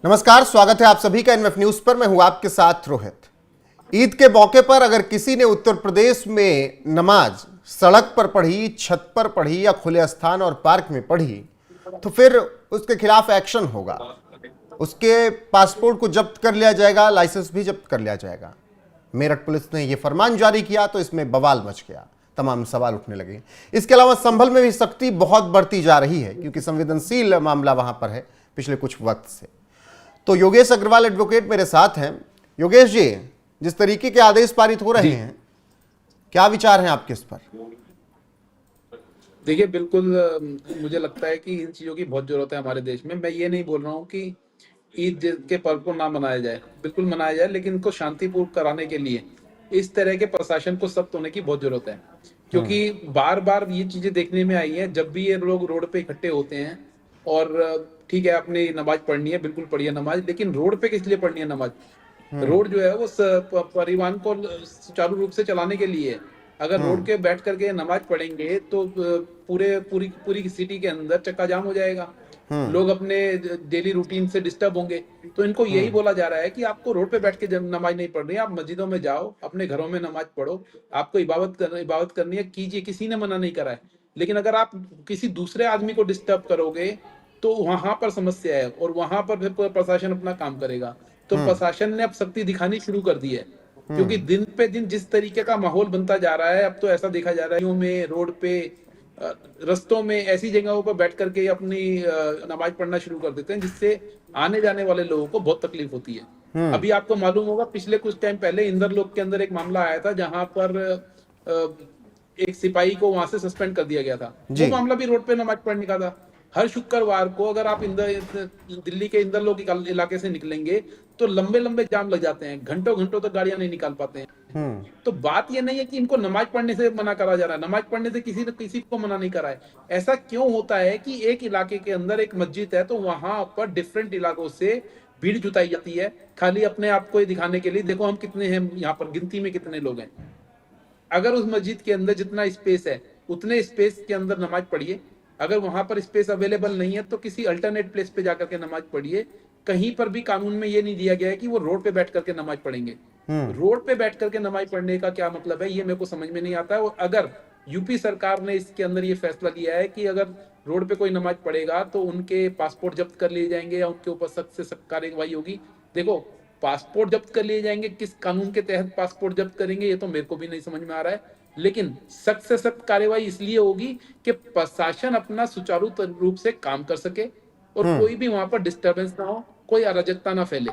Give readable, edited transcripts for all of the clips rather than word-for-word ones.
नमस्कार, स्वागत है आप सभी का एनएफ न्यूज पर। मैं हूं आपके साथ रोहित। ईद के मौके पर अगर किसी ने उत्तर प्रदेश में नमाज सड़क पर पढ़ी, छत पर पढ़ी या खुले स्थान और पार्क में पढ़ी तो फिर उसके खिलाफ एक्शन होगा। उसके पासपोर्ट को जब्त कर लिया जाएगा, लाइसेंस भी जब्त कर लिया जाएगा। मेरठ पुलिस ने यह फरमान जारी किया तो इसमें बवाल मच गया, तमाम सवाल उठने लगे। इसके अलावा संभल में भी सख्ती बहुत बढ़ती जा रही है क्योंकि संवेदनशील मामला वहां पर है पिछले कुछ वक्त से। तो योगेश अग्रवाल एडवोकेट मेरे साथ हैं। योगेश जी, जिस तरीके के आदेश पारित हो रहे हैं, क्या विचार हैं आपके इस पर? देखिए, बिल्कुल मुझे लगता है कि इन चीजों की बहुत जरूरत है हमारे देश में। मैं ये नहीं बोल रहा हूँ कि ईद के पर्व को ना मनाया जाए, बिल्कुल मनाया जाए, लेकिन इनको शांतिपूर्वक कराने के लिए इस तरह के प्रशासन को सख्त होने की बहुत जरूरत है। क्योंकि बार बार ये चीजें देखने में आई है, जब भी ये लोग रोड पे इकट्ठे होते हैं और ठीक है, अपनी नमाज पढ़नी है, बिल्कुल पढ़िए नमाज, लेकिन रोड पे किस लिए पढ़नी है नमाज? रोड जो है वो परिवहन को सुचारू रूप से चलाने के लिए है। अगर रोड के बैठ करके नमाज पढ़ेंगे तो पूरी पूरी सिटी के अंदर चक्का जाम हो जाएगा, लोग अपने डेली रूटीन से डिस्टर्ब होंगे। तो इनको यही बोला जा रहा है कि आपको रोड पे बैठ के नमाज नहीं पढ़नी है, आप मस्जिदों में जाओ, अपने घरों में नमाज पढ़ो, आपको इबादत करनी है, कीजिए, किसी ने मना नहीं करा है। लेकिन अगर आप किसी दूसरे आदमी को डिस्टर्ब करोगे तो वहां पर समस्या है और वहां पर फिर प्रशासन अपना काम करेगा। तो प्रशासन ने अब सख्ती दिखानी शुरू कर दी है, क्योंकि दिन पे दिन जिस तरीके का माहौल बनता जा रहा है, अब तो ऐसा देखा जा रहा है में रोड पे रस्तों में ऐसी जगहों पर बैठ करके अपनी नमाज पढ़ना शुरू कर देते हैं, जिससे आने जाने वाले लोगों को बहुत तकलीफ होती है। अभी आपको मालूम होगा, पिछले कुछ टाइम पहले इंदरलोक के अंदर एक मामला आया था जहां पर एक सिपाही को वहां से सस्पेंड कर दिया गया था। वो मामला भी रोड पे नमाज पढ़ने का था। हर शुक्रवार को अगर आप दिल्ली के इंदरलोक इलाके से निकलेंगे तो लंबे लंबे जाम लग जाते हैं, घंटों घंटों तक गाड़ियां नहीं निकाल पाते हैं। तो बात ये नहीं है कि इनको नमाज पढ़ने से मना करा जा रहा है, नमाज पढ़ने से किसी को मना नहीं करा है। ऐसा क्यों होता है कि एक इलाके के अंदर एक मस्जिद है तो वहां पर डिफरेंट इलाकों से भीड़ जुटाई जाती है, खाली अपने आप को दिखाने के लिए, देखो हम कितने हैं, यहाँ पर गिनती में कितने लोग हैं। अगर उस मस्जिद के अंदर जितना स्पेस है उतने स्पेस के अंदर नमाज पढ़िए। अगर वहां पर स्पेस अवेलेबल नहीं है तो किसी अल्टरनेट प्लेस पे जाकर के नमाज पढ़िए। कहीं पर भी कानून में ये नहीं दिया गया है कि वो रोड पे बैठ करके नमाज पढ़ेंगे। रोड पे बैठ करके नमाज पढ़ने का क्या मतलब है, ये मेरे को समझ में नहीं आता है। और अगर यूपी सरकार ने इसके अंदर ये फैसला लिया है कि अगर रोड पे कोई नमाज पढ़ेगा तो उनके पासपोर्ट जब्त कर लिए जाएंगे या उनके ऊपर सख्त से सख्त कार्रवाई होगी। देखो, पासपोर्ट जब्त कर लिए जाएंगे, किस कानून के तहत पासपोर्ट जब्त करेंगे ये तो मेरे को भी नहीं समझ में आ रहा है, लेकिन सख्त से सख्त कार्रवाई इसलिए होगी कि प्रशासन अपना सुचारू रूप से काम कर सके और कोई भी वहां पर डिस्टरबेंस ना हो, कोई अराजकता ना फैले।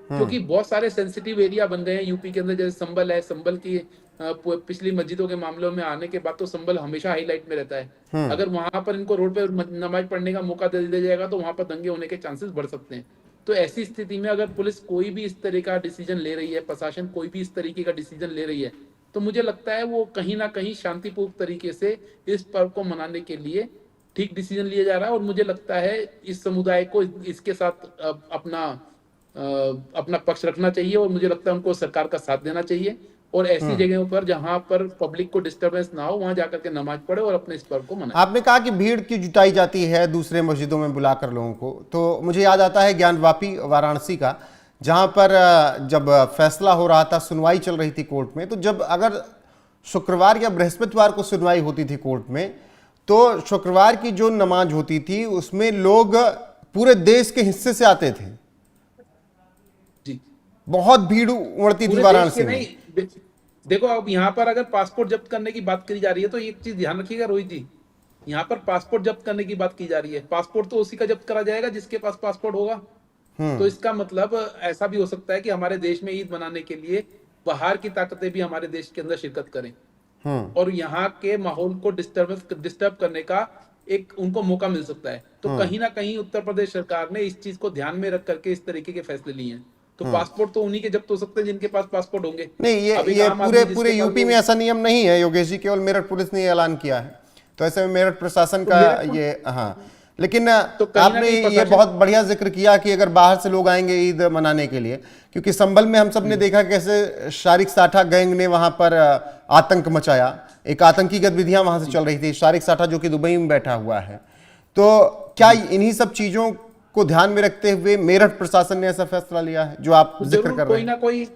क्योंकि बहुत सारे सेंसिटिव एरिया बन गए हैं यूपी के अंदर, जैसे संभल है। संभल की पिछली मस्जिदों के मामलों में आने के बाद तो संभल हमेशा हाईलाइट में रहता है। अगर वहां पर इनको रोड पे नमाज पढ़ने का मौका दे दिया जाएगा तो वहां पर दंगे होने के चांसेस बढ़ सकते हैं। तो ऐसी स्थिति में अगर पुलिस कोई भी इस तरह का डिसीजन ले रही है, प्रशासन कोई भी इस तरीके का डिसीजन ले रही है, तो मुझे लगता है वो कहीं ना कहीं शांतिपूर्ण तरीके से इस पर्व को मनाने के लिए ठीक डिसीजन लिया जा रहा है। और मुझे लगता है इस समुदाय को इसके साथ अपना पक्ष रखना चाहिए और मुझे लगता है उनको सरकार का साथ देना चाहिए और ऐसी जगहों पर जहां पर पब्लिक को डिस्टरबेंस ना हो वहां जाकर के नमाज पढ़े और अपने इस पर्व को मनाए। आपने कहा कि भीड़ की जुटाई जाती है दूसरे मस्जिदों में बुलाकर लोगों को, तो मुझे याद आता है ज्ञानवापी वाराणसी का, जहां पर जब फैसला हो रहा था, सुनवाई चल रही थी कोर्ट में, तो जब अगर शुक्रवार या बृहस्पतिवार को सुनवाई होती थी कोर्ट में, तो शुक्रवार की जो नमाज होती थी उसमें लोग पूरे देश के हिस्से से आते थे। जी, बहुत भीड़ उमड़ती थी वाराणसी में। देखो, अब यहाँ पर अगर पासपोर्ट जब्त करने की बात करी जा रही है तो एक चीज ध्यान रखिएगा रोहित जी, यहाँ पर पासपोर्ट जब्त करने की बात की जा रही है। पासपोर्ट तो उसी का जब्त करा जाएगा जिसके पास पासपोर्ट होगा। तो इसका मतलब ऐसा भी हो सकता है कि हमारे देश में ईद मनाने के लिए बाहर की ताकतें भी हमारे देश के अंदर शिरकत करें और यहाँ के माहौल को डिस्टर्ब करने का एक उनको मौका मिल सकता है। तो कहीं ना कहीं उत्तर प्रदेश सरकार ने इस चीज को ध्यान में रख करके इस तरीके के फैसले लिए हैं। तो पासपोर्ट तो उन्हीं के जब्त हो सकते हैं जिनके पास पासपोर्ट होंगे। नहीं, ये पूरे यूपी में ऐसा नियम नहीं है योगेश जी, केवल मेरठ पुलिस ने ऐलान किया है। तो ऐसे में मेरठ प्रशासन का ये, हाँ, लेकिन तो आपने ये बहुत बढ़िया जिक्र किया कि अगर बाहर से लोग आएंगे ईद मनाने के लिए, क्योंकि संभल में हम सब ने देखा कैसे शारिक साठा गैंग ने वहां पर आतंक मचाया, एक आतंकी गतिविधियां वहां से चल रही थी। शारिक साठा जो कि दुबई में बैठा हुआ है, तो क्या इन्हीं सब चीजों को ध्यान में रखते हुए मेरठ प्रशासन ने ऐसा फैसला लिया है जो आप जिक्र जरूर कर रहे हैं?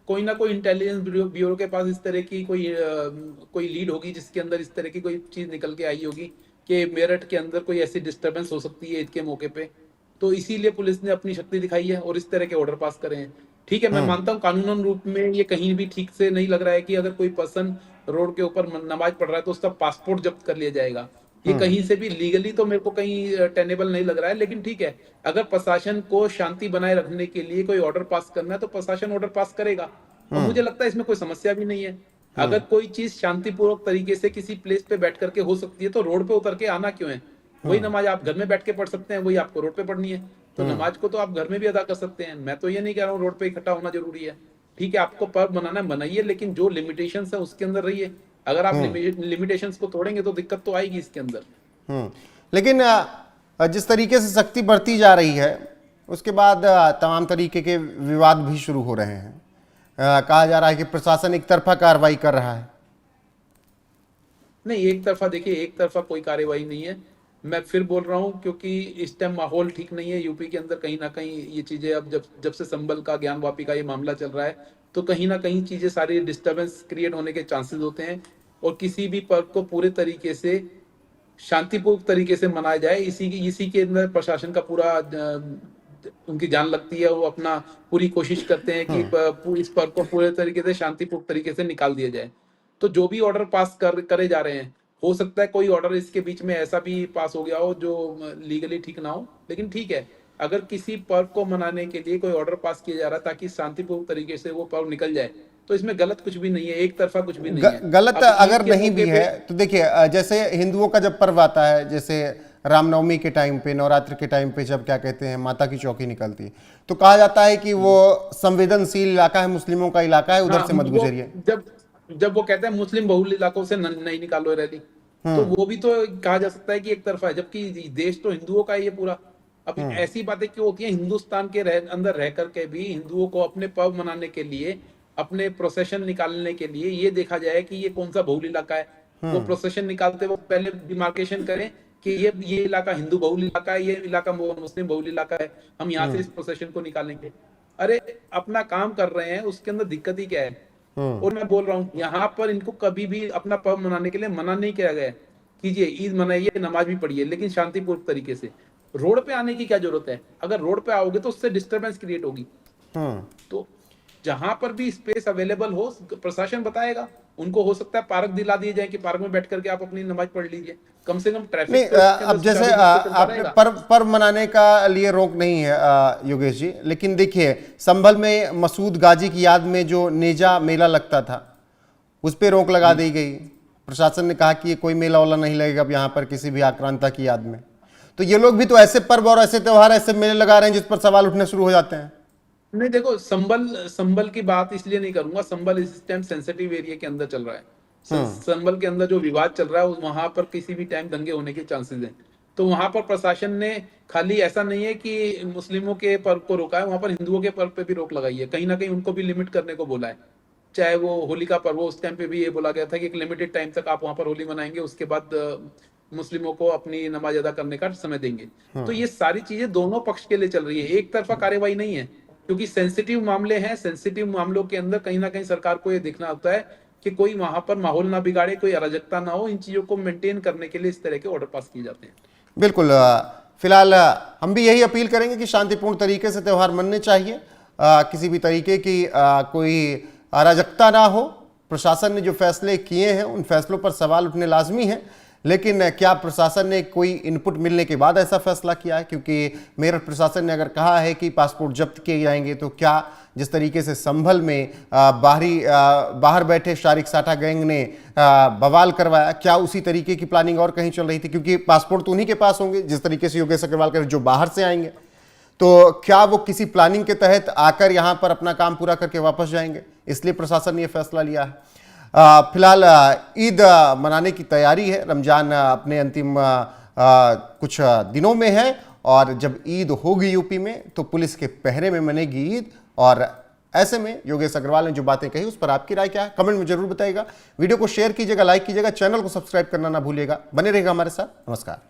कोई ना कोई इंटेलिजेंस ब्यूरो के पास इस तरह की कोई लीड होगी जिसके अंदर इस तरह की कोई चीज निकल के आई होगी कि मेरठ के अंदर कोई ऐसी डिस्टरबेंस हो सकती है ईद के मौके पे। तो इसीलिए पुलिस ने अपनी शक्ति दिखाई है और इस तरह के ऑर्डर पास करे हैं। ठीक है, मैं मानता हूँ कानूनन रूप में ये कहीं भी ठीक से नहीं लग रहा है कि अगर कोई पर्सन रोड के ऊपर नमाज पढ़ रहा है तो उसका पासपोर्ट जब्त कर लिया जाएगा। ये कहीं से भी लीगली तो मेरे को कहीं टेनेबल नहीं लग रहा है। लेकिन ठीक है, अगर प्रशासन को शांति बनाए रखने के लिए कोई ऑर्डर पास करना है तो प्रशासन ऑर्डर पास करेगा और मुझे लगता है इसमें कोई समस्या भी नहीं है। अगर कोई चीज शांतिपूर्वक तरीके से किसी प्लेस पे बैठ करके हो सकती है तो रोड पे उतर के आना क्यों है? वही नमाज आप घर में बैठ के पढ़ सकते हैं, वही आपको रोड पे पढ़नी है। तो नमाज को तो आप घर में भी अदा कर सकते हैं। मैं तो ये नहीं कह रहा हूँ रोड पे इकट्ठा होना जरूरी है। ठीक है, आपको पर्व मनाना है बनाइए, लेकिन जो लिमिटेशंस है उसके अंदर रहिए। अगर आप लिमिटेशंस को तोड़ेंगे तो दिक्कत तो आएगी इसके अंदर। लेकिन जिस तरीके से सख्ती बढ़ती जा रही है उसके बाद तमाम तरीके के विवाद भी शुरू हो रहे हैं। कहा जा रहा है कि प्रशासन एक तरफा कार्रवाई कर रहा है। नहीं, एक तरफा देखिए, एक तरफा कोई कार्यवाही नहीं है। मैं फिर बोल रहा हूँ क्योंकि इस टाइम माहौल ठीक नहीं है यूपी के अंदर। कहीं ना कहीं ये चीजें अब जब से संभल का ज्ञान वापी का ये मामला चल रहा है तो कहीं ना कहीं चीजें सारी डिस्टरबेंस क्रिएट होने के चांसेस होते हैं। और किसी भी पर्व को पूरे तरीके से शांतिपूर्वक तरीके से मनाया जाए, इसी के अंदर प्रशासन का पूरा उनकी जान लगती है। वो अपना पूरी कोशिश करते हैं कि इस पर्व को पूरे तरीके से शांतिपूर्वक तरीके से निकाल दिया जाए। तो जो भी ऑर्डर पास करे जा रहे हैं, हो सकता है कोई ऑर्डर इसके बीच में ऐसा भी पास हो गया हो जो लीगली ठीक ना हो। लेकिन ठीक है, अगर किसी पर्व को मनाने के लिए कोई ऑर्डर पास किया जा रहा है ताकि शांतिपूर्वक तरीके से वो पर्व निकल जाए, तो इसमें गलत कुछ भी नहीं है, एक तरफा कुछ भी नहीं है। गलत अब अगर ईद के नहीं भी मौके है पे तो देखिए, जैसे हिंदुओं का जब पर्व आता है, जैसे रामनवमी के टाइम पे, नवरात्र के टाइम पे, जब क्या कहते हैं माता की चौकी निकलती है तो कहा जाता है कि वो संवेदनशील इलाका है, मुस्लिमों का इलाका है, उधर हाँ, से मत गुजरिए। जब वो कहते हैं मुस्लिम बहुल इलाकों से नहीं निकालो रैली, तो वो भी तो कहा जा सकता है कि एक तरफा है, जबकि देश तो हिंदुओं का ही है पूरा। अब ऐसी बातें क्यों होती हैं? हिंदुस्तान के अंदर रह करके भी हिंदुओं को अपने पर्व मनाने के लिए, अपने प्रोसेशन निकालने के लिए ये देखा जाए कि ये कौन सा बहुल इलाका है। वो प्रोसेशन निकालते वो पहले डिमार्केशन करें कि ये इलाका हिंदू बहुल इलाका है, ये इलाका मुस्लिम बहुल इलाका है, हम यहाँ से इस प्रोसेशन को निकालेंगे। अरे अपना काम कर रहे हैं, उसके अंदर दिक्कत ही क्या है? और मैं बोल रहा हूँ यहाँ पर इनको कभी भी अपना पर्व मनाने के लिए मना नहीं किया गया। कीजिए, ईद मनाइए, नमाज भी पढ़िए, लेकिन शांतिपूर्वक तरीके से। रोड पे आने की क्या जरूरत है? अगर रोड पे आओगे तो उससे डिस्टरबेंस क्रिएट होगी। तो जहां पर भी स्पेस अवेलेबल हो प्रशासन बताएगा। उनको हो सकता है पार्क दिला दिए जाए कि पार्क में बैठ करके आप अपनी नमाज पढ़ लीजिए। कम से कम नहीं, ट्रैफिक अब जैसे आपने पर्व मनाने का लिए रोक नहीं है योगेश जी, लेकिन देखिए संभल में मसूद गाजी की याद में जो नेजा मेला लगता था उस पर रोक लगा दी गई। प्रशासन ने कहा कि ये कोई मेला वाला नहीं लगेगा अब यहाँ पर किसी भी आक्रांता की याद में। तो ये लोग भी तो ऐसे पर्व और ऐसे त्योहार, ऐसे मेले लगा रहे हैं जिस पर सवाल उठने शुरू हो जाते हैं। नहीं, देखो, संभल की बात इसलिए नहीं करूंगा, संभल इस टाइम सेंसिटिव एरिया के अंदर चल रहा है। संभल के अंदर जो विवाद चल रहा है वहां पर किसी भी टाइम दंगे होने के चांसेस हैं। तो वहां पर प्रशासन ने खाली ऐसा नहीं है कि मुस्लिमों के पर्व को रोका है, वहां पर हिंदुओं के पर्व पे भी रोक लगाई है। कहीं ना कहीं उनको भी लिमिट करने को बोला है। चाहे वो होली का पर्व हो, उस टाइम पे भी ये बोला गया था कि एक लिमिटेड टाइम तक आप वहां पर होली मनाएंगे, उसके बाद मुस्लिमों को अपनी नमाज अदा करने का समय देंगे। तो ये सारी चीजें दोनों पक्ष के लिए चल रही है, एक तरफा कार्यवाही नहीं है। क्योंकि सेंसिटिव मामले हैं, सेंसिटिव मामलों के अंदर कहीं ना कहीं सरकार को ये देखना होता है कि कोई वहां पर माहौल ना बिगाड़े, कोई अराजकता ना हो। इन चीजों को मेंटेन करने के लिए इस तरह के ऑर्डर पास किए जाते हैं। बिल्कुल। फिलहाल हम भी यही अपील करेंगे कि शांतिपूर्ण तरीके से त्यौहार मनने चाहिए। किसी भी तरीके की कोई अराजकता ना हो। प्रशासन ने जो फैसले किए हैं उन फैसलों पर सवाल उठने लाजमी है, लेकिन क्या प्रशासन ने कोई इनपुट मिलने के बाद ऐसा फैसला किया है? क्योंकि मेरठ प्रशासन ने अगर कहा है कि पासपोर्ट जब्त किए जाएंगे, तो क्या जिस तरीके से संभल में बाहर बैठे शारिक साठा गैंग ने बवाल करवाया, क्या उसी तरीके की प्लानिंग और कहीं चल रही थी? क्योंकि पासपोर्ट तो उन्हीं के पास होंगे जिस तरीके से योगेश अग्रवाल कर जो बाहर से आएंगे, तो क्या वो किसी प्लानिंग के तहत आकर यहाँ पर अपना काम पूरा करके वापस जाएंगे? इसलिए प्रशासन ने यह फैसला लिया है। फिलहाल ईद मनाने की तैयारी है। रमजान अपने अंतिम कुछ दिनों में है और जब ईद होगी यूपी में तो पुलिस के पहरे में मनेगी ईद। और ऐसे में योगेश अग्रवाल ने जो बातें कही उस पर आपकी राय क्या है, कमेंट में जरूर बताइएगा। वीडियो को शेयर कीजिएगा, लाइक कीजिएगा, चैनल को सब्सक्राइब करना ना भूलिएगा। बने रहेगा हमारे साथ। नमस्कार।